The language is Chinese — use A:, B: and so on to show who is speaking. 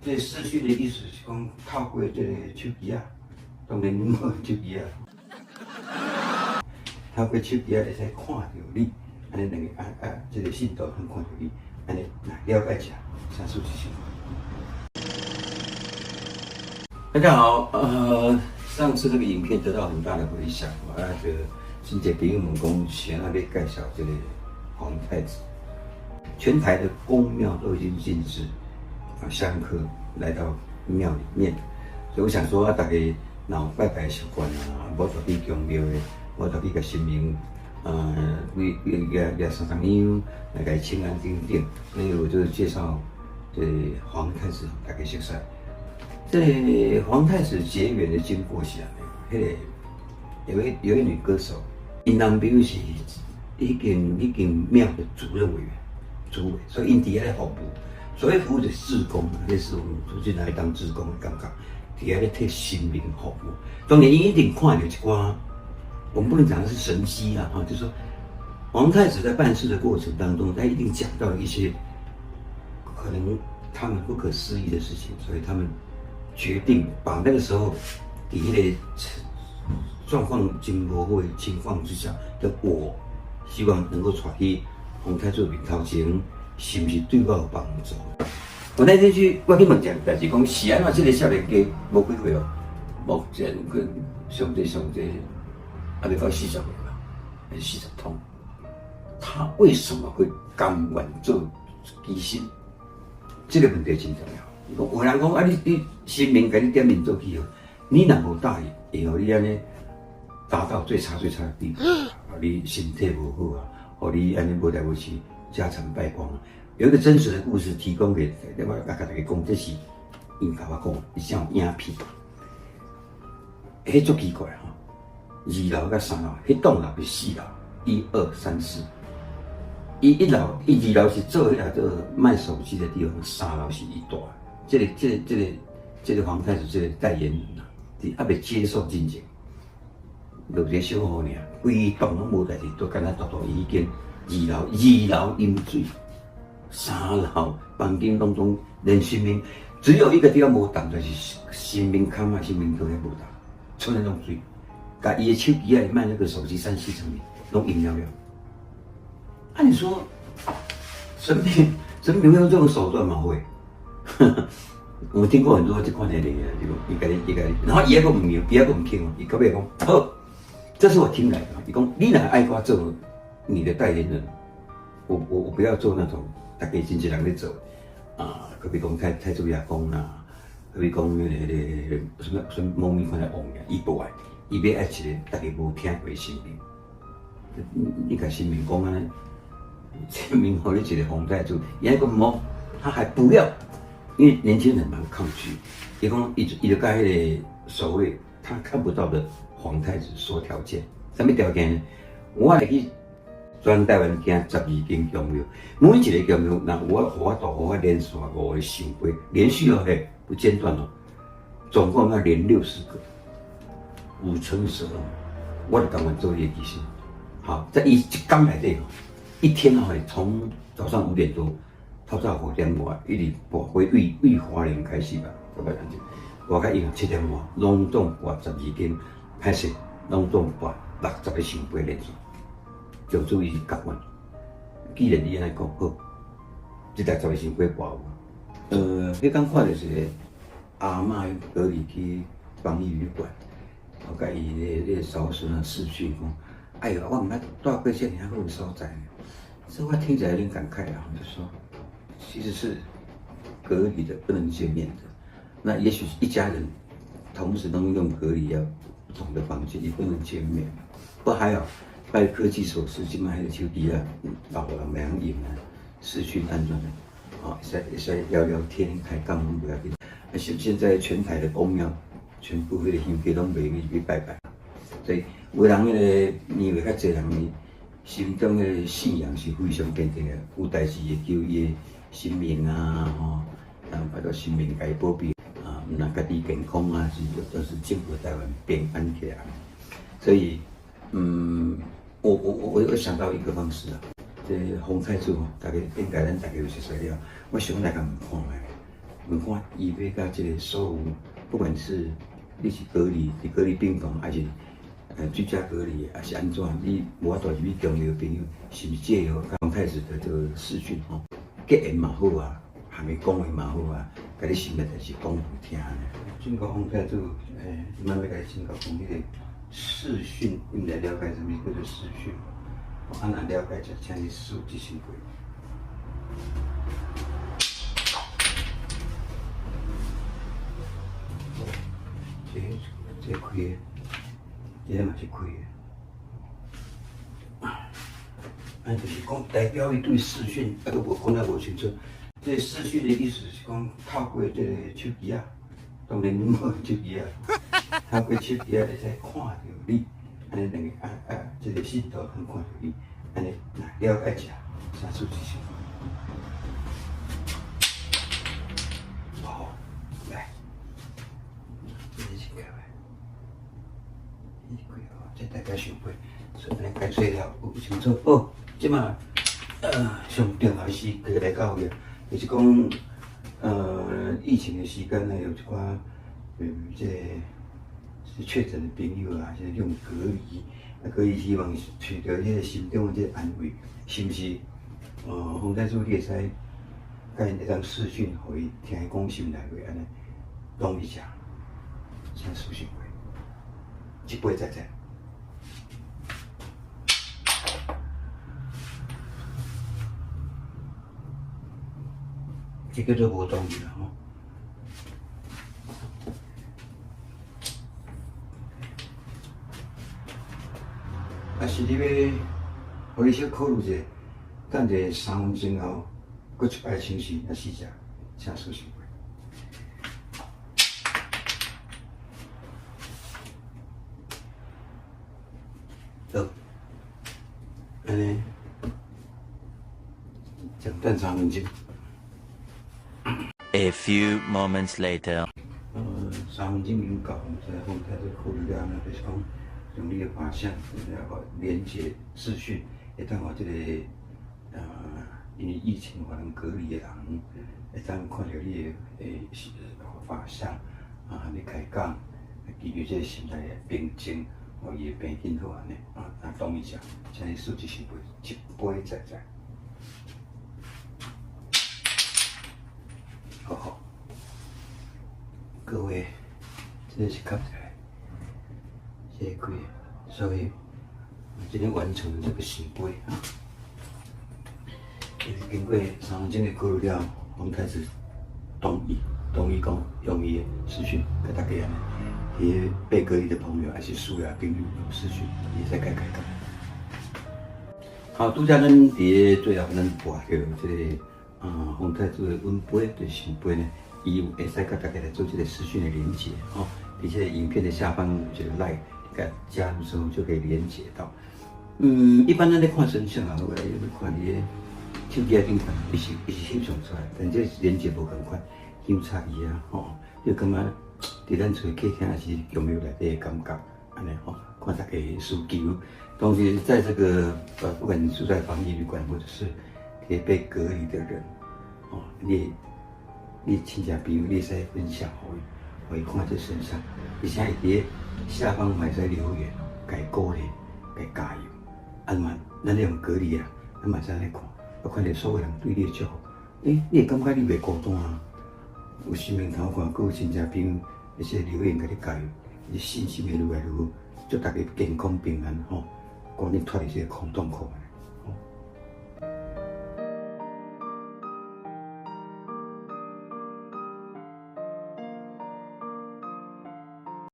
A: 这视讯的意思是讲透过这个手机啊，当然无手机啊，透过手机啊会使看到你，安尼两个这个信徒通看到你，安尼了解一下啥事情。大家好，上次这个影片得到很大的回响，这个真侪朋友们讲想要介绍这个皇太子，全台的宫庙都已经禁止香客来到庙里面，所以我想说大家若有拜拜的习惯无就去宫庙的，无就去甲神明举三香来甲请安等等，所以我就介绍这皇太子大家熟悉。这皇太子结缘的经过是安尼，有一女歌手，因男朋友是一间庙的主任委员，主委，所以因底下咧服务。所谓服务就是志工，类似我们出去来当志工的感觉，底下咧替神明服务。当然，因一定看到一寡，我们不能讲的是神迹啊，就是说皇太子在办事的过程当中，他一定讲到一些可能他们不可思议的事情，所以他们决定把那个时候底下的状况真无好的情况之下的我，希望能够带去皇太子面头前，是不是对我有帮助？我那天我去问一件代志，讲是安怎这个少年家无几岁哦，目前可上最还没到40岁吧，还是40通，他为什么会甘愿做医生？这个问题真重要。有人讲你神明给你点名做去哦，你若无答应，会互你安尼达到最差的地步，你身体无好啊，互你安尼无来无去，家产败光啊。有一个真实的故事提供给我甲大家讲，这是因甲我讲，伊像影片，迄足奇怪哈。2楼甲3楼，迄栋楼是4楼，1、2、3、4。1楼、2楼是做迄个卖手机的地方，3楼是一大。这个皇太子这个代言人啊，还未接受进前，落一个小雨尔，规栋拢无代志，都干那大已经2楼饮水，3楼房间当中连神明只有一个地方无动，就是神明龛啊、神明桌遐无动，剩那种水，甲伊的手机啊卖那个手机3、4层面，拢饮了了。按你说，神明会用这种手段吗？会。我们听过很多这款的人啊，一个，然后伊还个唔听，伊还个唔听哦，伊到尾讲好，这是我听来的。伊讲你若爱我做你的代言人，我不要做那种大家真侪人咧做啊，可比讲太祖爷公啦，可比讲迄个什么蒙面款的王呀，伊不爱，伊要爱一个大家无听过神明，你甲神明讲安尼，神明互你一个皇太子，伊还个唔好，他还不要。因为年轻人蛮抗拒，伊讲伊就甲迄个所谓他看不到的皇太子说条件，什么条件呢？我会去全台湾行12间宫庙，每一个宫庙，那我连续5个上杯，连续嘿不间断哦，总共要连60个，5乘12，我就甘愿做业绩师。好，在一天内底，一天哦，从早上5点多。透早5点外，一直播回为花莲开始吧，各位同志，我甲伊7点外，拢总播12间，拍摄拢总播60个上杯连续，就注意甲阮。既然你安尼讲好，这60个上杯播有。迄天看就是阿嬷隔离去防疫旅馆，我甲伊个嫂孙啊视讯讲，哎呦，我毋捌带过这尔好的所在呢，所以我听起来有点感慨啊，就说。其实是隔离的，不能见面的。那也许一家人同时都用隔离要不同的房间，也不能见面。不过还好，拜科技所赐，今麦的手机啊，老人袂晓用啊，视讯安装的，也是聊聊天、开讲拢不要紧。现在全台的公庙，全部迄个香街拢卖去拜拜，所以有人迄个年岁较侪人呢，心中的信仰是非常坚定的，有代志会求伊的。神明啊，拜托神明给保庇啊，唔让家己健康啊，都是政府台湾平安起来。所以，我想到一个方式啊，这皇太子大家应该咱大家有熟悉了，我想来甲问看卖，问看伊要甲即个所有，不管是你是隔离伫隔离病房，还是居家隔离，还是安怎，你无法度去重要朋友，是毋是借由刚开始的这个视讯吼，结缘嘛好啊，还没讲话嘛好啊，甲你心内代志讲互听呢。警告方在做，慢慢甲你警告讲迄个视讯，你们来了解什么叫做视讯？我若了解者，请你使用执行过。这开的，这嘛是开的。安就是讲代表伊对视讯，都无讲得无清楚。这视讯的意思是讲透过这个手机啊，当然你无手机啊，透过手机啊，会使看到你，安尼两个这个信道通看到你，安尼了解者，啥事情？好，来，这是开vai。这大家想过，所以解说了有清楚。哦，即马上重要的是佢来教育，就是讲疫情的时间呢，有一寡这是确诊的朋友啊，现在用隔离，隔离希望取得这个心中的这个安慰，是不是？洪太主你会使甲因会当视讯，互伊听伊讲心内话安尼，讲一下，先视讯会，一杯再再。这个就无同意了吼。啊，是你要，互你小考虑者，等者3分钟后，搁一摆清洗，啊4只，请视讯会。好，安尼，暂等3分钟。
B: A few moments later.
A: 3分钟已经到，在后台这考虑了，就是讲用你的画像，然后连接视讯，会当互这个因为疫情可能隔离的人，会当看到你的画像啊，你开讲，基于这个心态的平静，互伊的病紧好安尼同意下，请你数一杯，一杯在。好，各位，这个是看起来，这个开，所以我今天完成了这个圣杯啊。经过3分钟的考虑了，我们开始同意讲用伊的视讯给大家安尼，伊被隔离的朋友还是需要朋友用视讯，也在开讲。好，拄则咱伫最后咱播到这个。洪太主的温杯对圣杯呢，伊有会使甲大家来做这个视讯的连接哦，而且影片的下方有这个 like， 甲加入之后就可以连接到。一般咱咧看神像啊，或者看你的手机顶款，伊是翕相出来，但这连接无共款，有差异啊，吼，就感觉伫咱厝客厅还是有没有内底的感觉，安尼吼，看大家的需求。同时在这个不管你住在防疫旅馆或者是被隔离的人，哦，你亲戚朋友，你使分享互伊看这身上，而且伊下方还使留言，甲伊鼓励，甲伊加油。嘛，咱咧用隔离啊，咱嘛使来看，看到所有人对你的祝福，你会感觉你袂孤单啊？有生命头看，佮有亲戚朋友一些留言甲你加油，你信心会愈来愈好，祝大家健康平安吼，赶紧脱离这个空洞苦。